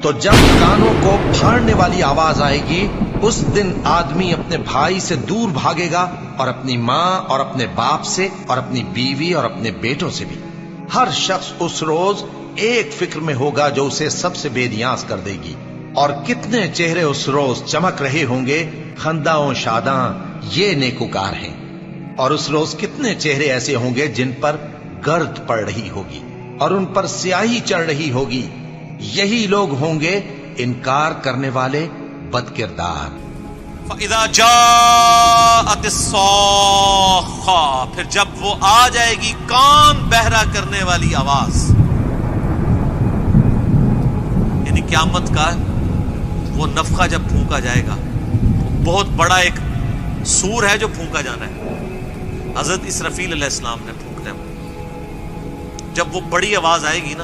تو جب کانوں کو پھاڑنے والی آواز آئے گی اس دن آدمی اپنے بھائی سے دور بھاگے گا اور اپنی ماں اور اپنے باپ سے اور اپنی بیوی اور اپنے بیٹوں سے بھی۔ ہر شخص اس روز ایک فکر میں ہوگا جو اسے سب سے بے نیاز کر دے گی۔ اور کتنے چہرے اس روز چمک رہے ہوں گے، خنداں و شاداں یہ نیکوکار ہیں۔ اور اس روز کتنے چہرے ایسے ہوں گے جن پر گرد پڑ رہی ہوگی اور ان پر سیاہی چڑھ رہی ہوگی، یہی لوگ ہوں گے انکار کرنے والے بد کردار۔ فَإِذَا جَاءَتِ الصَّاخَّةُ، پھر جب وہ آ جائے گی کان بہرا کرنے والی آواز، یعنی قیامت کا وہ نفخہ جب پھونکا جائے گا، بہت بڑا ایک سور ہے جو پھونکا جانا ہے، حضرت اسرافیل علیہ السلام نے پھونکنا ہے۔ جب وہ بڑی آواز آئے گی نا